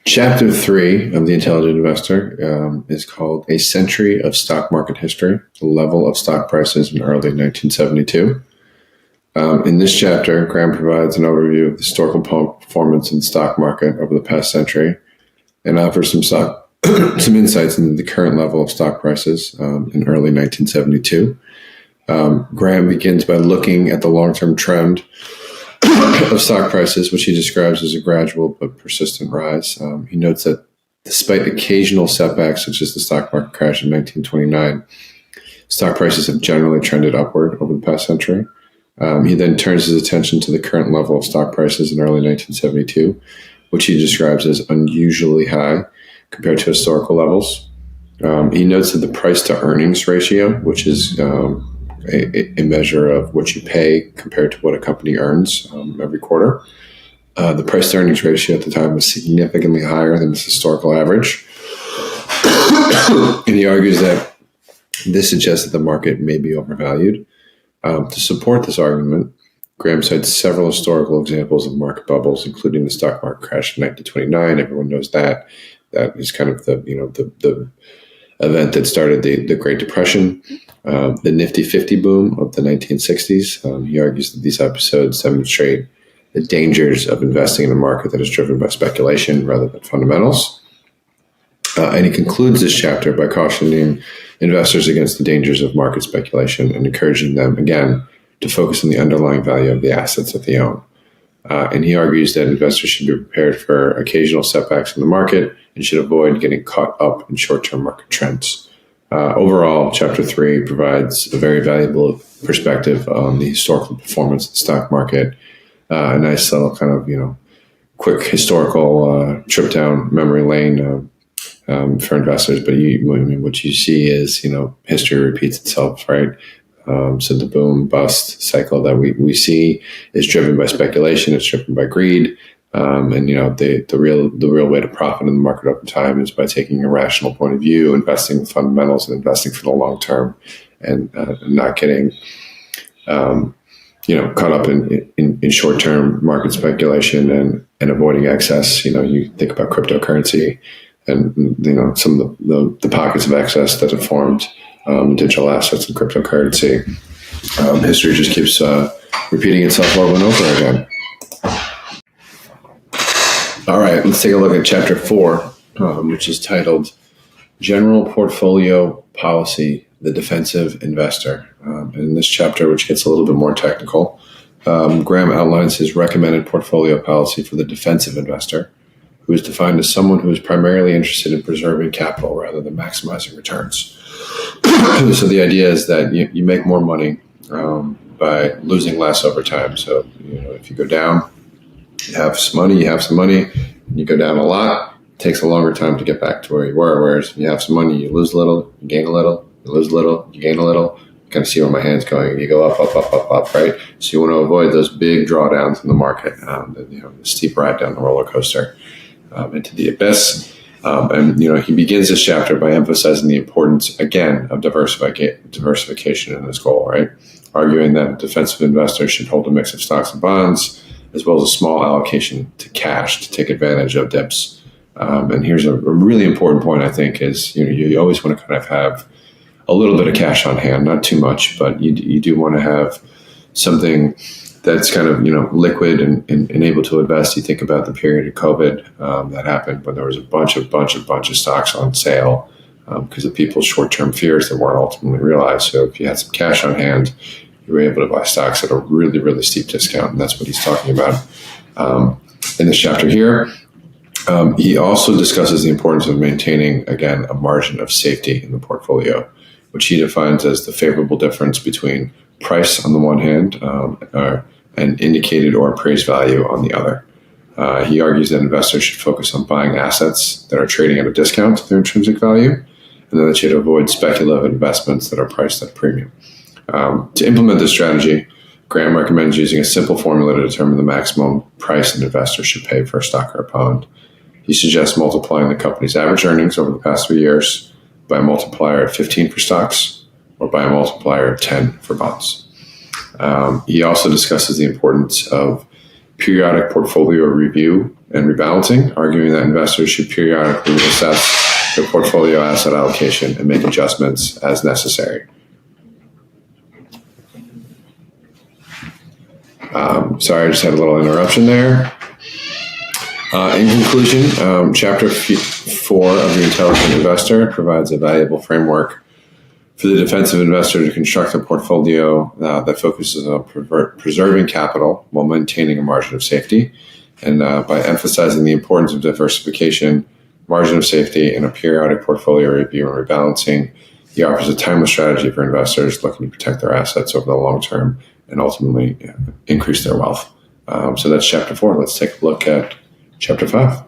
Chapter 3 of The Intelligent Investor is called A Century of Stock Market History, the Level of Stock Prices in Early 1972. In this chapter, Graham provides an overview of the historical performance in the stock market over the past century and offers some insights into the current level of stock prices in early 1972. Graham begins by looking at the long-term trend of stock prices, which he describes as a gradual but persistent rise. He notes that despite occasional setbacks, such as the stock market crash in 1929, stock prices have generally trended upward over the past century. He then turns his attention to the current level of stock prices in early 1972, which he describes as unusually high compared to historical levels. He notes that the price to earnings ratio, which is a measure of what you pay compared to what a company earns every quarter, the price to earnings ratio at the time was significantly higher than its historical average. And he argues that this suggests that the market may be overvalued. To support this argument, Graham cites several historical examples of market bubbles, including the stock market crash in 1929. Everyone knows that. That is kind of the event that started the Great Depression. The Nifty 50 boom of the 1960s. He argues that these episodes demonstrate the dangers of investing in a market that is driven by speculation rather than fundamentals. And he concludes this chapter by cautioning investors against the dangers of market speculation and encouraging them, again, to focus on the underlying value of the assets that they own. And he argues that investors should be prepared for occasional setbacks in the market and should avoid getting caught up in short-term market trends. Overall, Chapter 3 provides a very valuable perspective on the historical performance of the stock market, a nice little kind of, quick historical trip down memory lane for investors. But what you see is, history repeats itself, right? So the boom bust cycle that we see is driven by speculation. It's driven by greed. And the real way to profit in the market over time is by taking a rational point of view, investing in fundamentals, and investing for the long term, and not getting caught up in short term market speculation and avoiding excess. You think about cryptocurrency and some of the pockets of excess that have formed digital assets and cryptocurrency. History just keeps repeating itself over and over again. All right, let's take a look at Chapter 4, which is titled General Portfolio Policy, the Defensive Investor. And in this chapter, which gets a little bit more technical, Graham outlines his recommended portfolio policy for the defensive investor, who is defined as someone who is primarily interested in preserving capital rather than maximizing returns. So the idea is that you make more money by losing less over time. So, if you go down, you have some money, and you go down a lot, it takes a longer time to get back to where you were. Whereas if you have some money, you lose a little, you gain a little, you lose a little, you gain a little. You kind of see where my hand's going. You go up, right? So you want to avoid those big drawdowns in the market, the steep ride down the roller coaster into the abyss. And he begins this chapter by emphasizing the importance, again, of diversification in this goal, right? Arguing that defensive investors should hold a mix of stocks and bonds, as well as a small allocation to cash to take advantage of dips. And here's a really important point, I think, is you always want to kind of have a little bit of cash on hand, not too much, but you do want to have something that's kind of liquid and able to invest. You think about the period of COVID that happened when there was a bunch of stocks on sale because of people's short-term fears that weren't ultimately realized. So if you had some cash on hand, you were able to buy stocks at a really, really steep discount, and that's what he's talking about in this chapter here. He also discusses the importance of maintaining, again, a margin of safety in the portfolio, which he defines as the favorable difference between price on the one hand and indicated or appraised value on the other. He argues that investors should focus on buying assets that are trading at a discount to their intrinsic value, and that they should avoid speculative investments that are priced at a premium. To implement this strategy, Graham recommends using a simple formula to determine the maximum price an investor should pay for a stock or a bond. He suggests multiplying the company's average earnings over the past 3 years by a multiplier of 15 for stocks or by a multiplier of 10 for bonds. He also discusses the importance of periodic portfolio review and rebalancing, arguing that investors should periodically assess their portfolio asset allocation and make adjustments as necessary. Sorry, I just had a little interruption there. In conclusion, Chapter 4 of The Intelligent Investor provides a valuable framework for the defensive investor to construct a portfolio that focuses on preserving capital while maintaining a margin of safety. And by emphasizing the importance of diversification, margin of safety, and a periodic portfolio review and rebalancing, he offers a timeless strategy for investors looking to protect their assets over the long term and ultimately increase their wealth. So that's Chapter 4. Let's take a look at Chapter 5.